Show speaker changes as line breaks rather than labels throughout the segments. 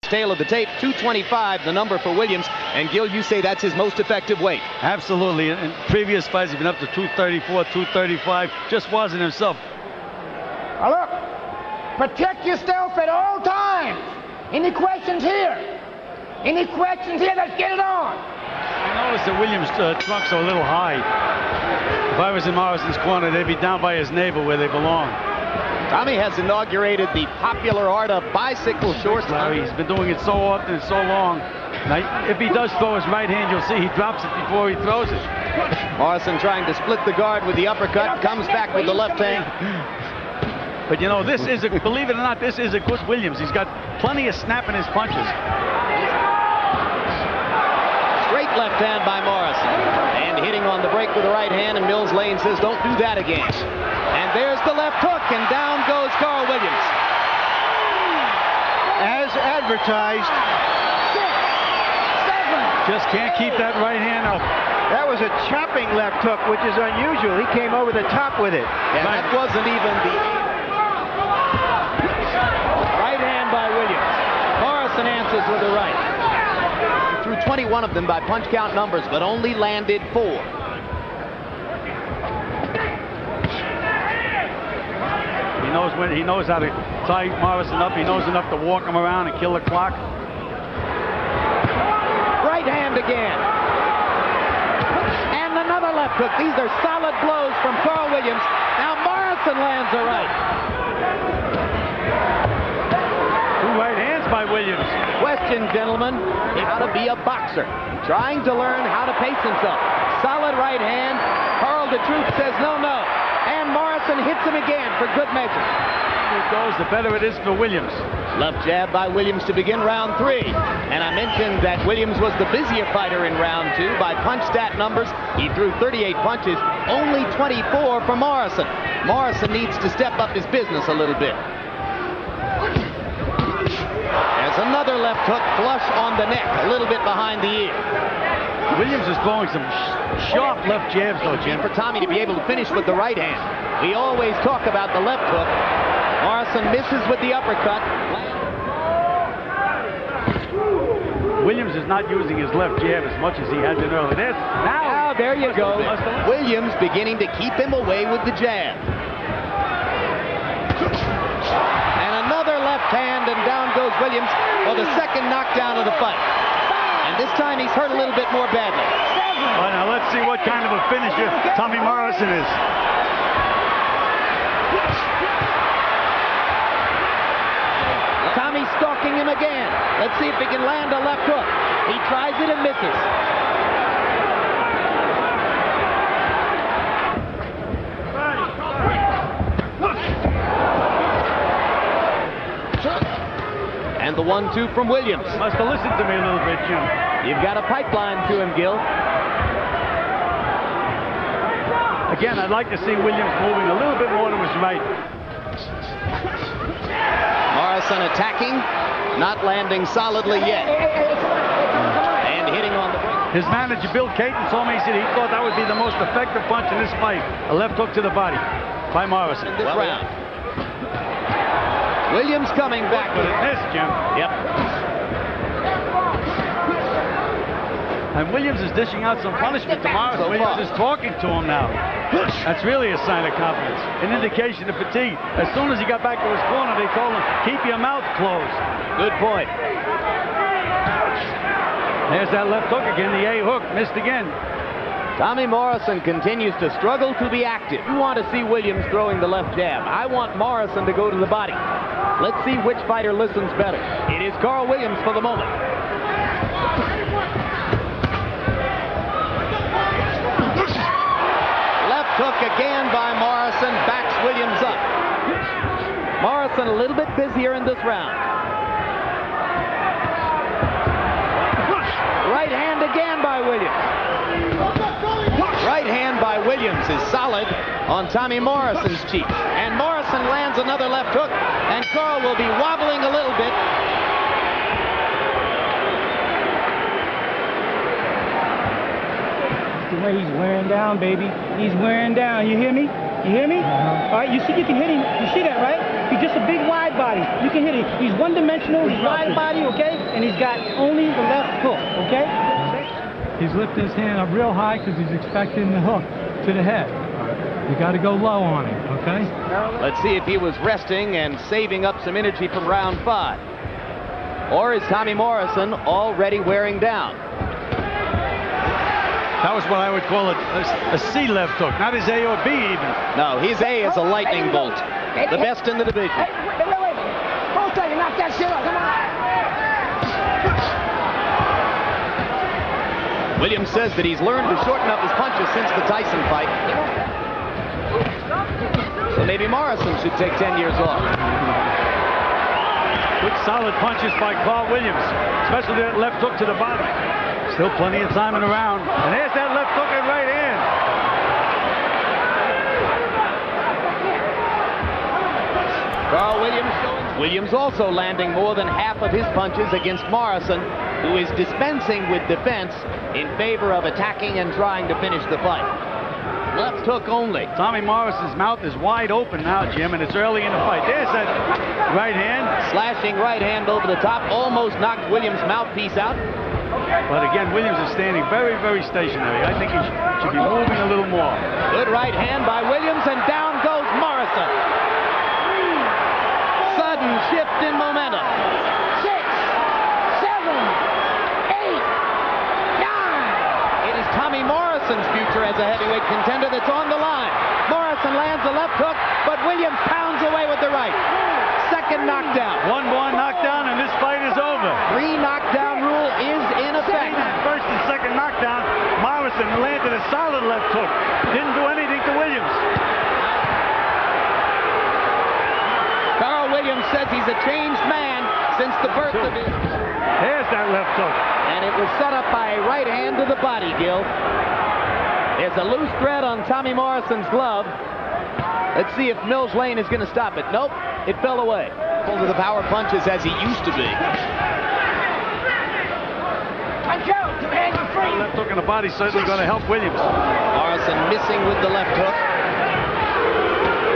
Tail of the tape, 225, the number for Williams. And Gil, you say that's his most effective weight.
Absolutely. In previous fights, he's been up to 234, 235. Just wasn't himself.
Now look, protect yourself at all times. Any questions here? Any questions here? Let's get it on.
I noticed that Williams' trunks are a little high. If I was in Morrison's corner, they'd be down by his navel where they belong.
Tommy has inaugurated the popular art of bicycle shorts.
Larry, he's been doing it so often and so long. Now, if he does throw his right hand, you'll see he drops it before he throws it.
Morrison trying to split the guard with the uppercut, comes back with the left hand.
But you know, this is, believe it or not, this is a good Williams. He's got plenty of snap in his punches.
Straight left hand by Morrison. And hitting on the break with the right hand, and Mills Lane says, don't do that again. And there's the left hook, and down goes Carl Williams.
As advertised.
6, 7.
Just can't keep that right hand up.
That was a chopping left hook, which is unusual. He came over the top with it.
And that wasn't even the right hand by Williams. Morrison answers with the right. He threw 21 of them by punch count numbers, but only landed 4.
He knows how to tie Morrison up. He knows enough to walk him around and kill the clock.
Right hand again. And another left hook. These are solid blows from Carl Williams. Now Morrison lands a right.
2 right hands by Williams.
Question, gentlemen, how to be a boxer. Trying to learn how to pace himself. Solid right hand. Carl the Truth says no, no. And Morrison hits him again for good measure.
The it goes, the better it is for Williams.
Left jab by Williams to begin round 3. And I mentioned that Williams was the busier fighter in round 2. By punch stat numbers, he threw 38 punches, only 24 for Morrison. Morrison needs to step up his business a little bit. There's another left hook flush on the neck, a little bit behind the ear.
Williams is throwing some sharp left jabs, though, Jim.
For Tommy to be able to finish with the right hand. We always talk about the left hook. Morrison misses with the uppercut.
Williams is not using his left jab as much as he had been earlier.
Now, there you go. Williams beginning to keep him away with the jab. And another left hand, and down goes Williams for the second knockdown of the fight. And this time he's hurt a little bit more badly.
Well, now let's see what kind of a finisher Tommy Morrison is.
Tommy's stalking him again. Let's see if he can land a left hook. He tries it and misses. And the 1-2 from Williams.
Must have listened to me a little bit, Jim.
You've got a pipeline to him, Gil.
Again, I'd like to see Williams moving a little bit more to his right.
Morrison attacking, not landing solidly yet. And hitting on the break.
His manager, Bill Caton, told me, he said he thought that would be the most effective punch in this fight. A left hook to the body by Morrison.
In this round. Williams coming back
with it. This, Jim.
Yep.
And Williams is dishing out some punishment to Morrison. Williams is talking to him now. That's really a sign of confidence, an indication of fatigue. As soon as he got back to his corner, they told him, keep your mouth closed.
Good point.
There's that left hook again, the A hook, missed again.
Tommy Morrison continues to struggle to be active. You want to see Williams throwing the left jab. I want Morrison to go to the body. Let's see which fighter listens better. It is Carl Williams for the moment. Left hook again by Morrison, backs Williams up. Morrison a little bit busier in this round. Right hand again by Williams. Right hand by Williams is solid on Tommy Morrison's cheek. And Morrison lands another left hook, and Carl will be wobbling a little bit.
The way he's wearing down, baby. He's wearing down. You hear me? You hear me? All right, you see you can hit him. You see that, right? He's just a big wide body. You can hit him. He's one-dimensional, he's wide body, okay? and he's got only the left hook, okay?
He's lifting his hand up real high because he's expecting the hook to the head. You got to go low on him, okay?
Let's see if he was resting and saving up some energy from round 5. Or is Tommy Morrison already wearing down?
That was what I would call a C left hook, not his A or B even.
No, his A is a lightning bolt. The best in the division.
Wait. Hold tight, you knock that shit up. Come on.
Williams says that he's learned to shorten up his punches since the Tyson fight. So maybe Morrison should take 10 years off.
Good solid punches by Carl Williams, especially that left hook to the body. Still plenty of time in the round. And there's that left hook and right hand.
Carl Williams also landing more than half of his punches against Morrison, who is dispensing with defense in favor of attacking and trying to finish the fight. Left hook only.
Tommy Morrison's mouth is wide open now, Jim, and it's early in the fight. There's that right hand.
Slashing right hand over the top, almost knocked Williams' mouthpiece out.
But again, Williams is standing very, very stationary. I think he should be moving a little more.
Good right hand by Williams, and down goes Morrison. Sudden shift in momentum.
6, 7, 8, 9.
It is Tommy Morrison's future as a heavyweight contender that's on the line. Morrison lands a left hook, but Williams pounds away with the right. Second knockdown.
1-1 knockdown, and this fight is over.
3 knockdown rule is in effect.
First and second knockdown, Morrison landed a solid left hook. Didn't do anything to Williams.
Carl Williams says he's a changed man since the birth of his...
There's that left hook.
And it was set up by a right hand to the body, Gil. There's a loose thread on Tommy Morrison's glove. Let's see if Mills Lane is going to stop it. Nope, it fell away. Full of the power punches as he used to be.
The left hook in the body certainly going to help Williams.
Morrison missing with the left hook.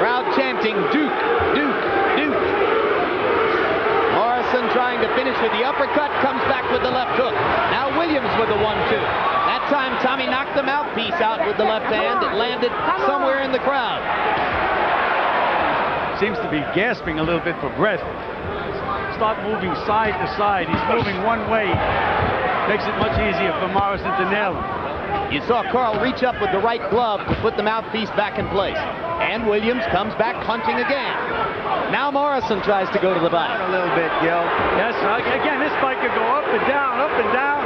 Crowd chanting, Duke, Duke, Duke. Morrison trying to finish with the uppercut, comes back with the left hook. Now Williams with the 1-2. That time Tommy knocked the mouthpiece out with the left hand. It landed somewhere in the crowd.
Seems to be gasping a little bit for breath. Start moving side to side. He's moving one way. Makes it much easier for Morrison to nail him.
You saw Carl reach up with the right glove to put the mouthpiece back in place. And Williams comes back punching again. Now Morrison tries to go to the body.
A little bit, Gil.
Yes, again, this fight could go up and down, up and down.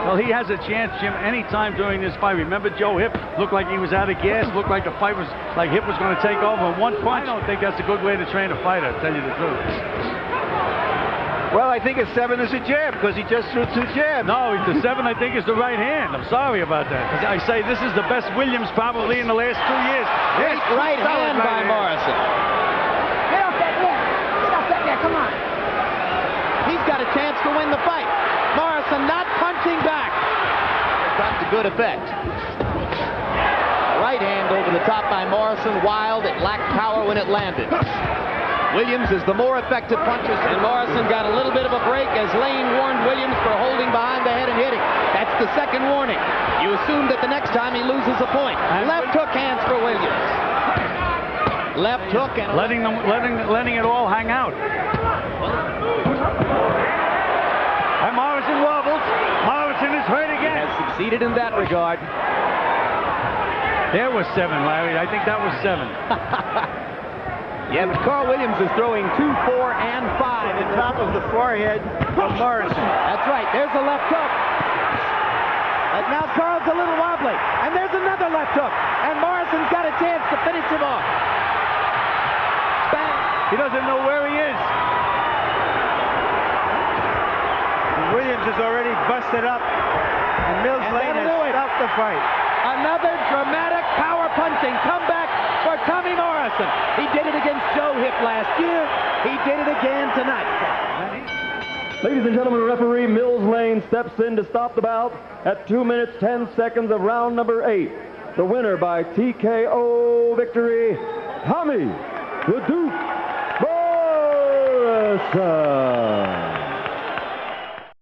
Well, he has a chance, Jim, anytime during this fight. Remember Joe Hip looked like he was out of gas, looked like the fight was, like Hip was going to take over in one punch. I don't think that's a good way to train a fighter, to tell you the truth.
Well, I think a 7 is a jab because he just threw 2 jabs.
No, the 7 I think is the right hand. I'm sorry about that. I say this is the best Williams probably in the last 2 years.
Great right hand by Morrison.
Get off that there. Get off that there. Come on.
He's got a chance to win the fight. Morrison not punching back. Got to good effect. Right hand over the top by Morrison. Wild. It lacked power when it landed. Williams is the more effective puncher, and Morrison got a little bit of a break as Lane warned Williams for holding behind the head and hitting. That's the second warning. You assume that the next time he loses a point. Left hook hands for Williams. Left hook and
letting it all hang out. And Morrison wobbles. Morrison is hurt again.
Has succeeded in that regard.
There was 7, Larry. I think that was 7.
Yeah, but Carl Williams is throwing 2, 4, and 5
The top of the forehead of Morrison.
That's right. There's a left hook. But now Carl's a little wobbly. And there's another left hook. And Morrison's got a chance to finish him off. Bang.
He doesn't know where he is.
Williams is already busted up. And Mills Lane has stopped the fight.
Another dramatic power punching comeback for Tommy Morrison. He did it against Joe Hip last year. He did it again tonight.
Ladies and gentlemen, referee Mills Lane steps in to stop the bout at 2 minutes, 10 seconds of round number 8. The winner by TKO victory, Tommy the Duke Morrison.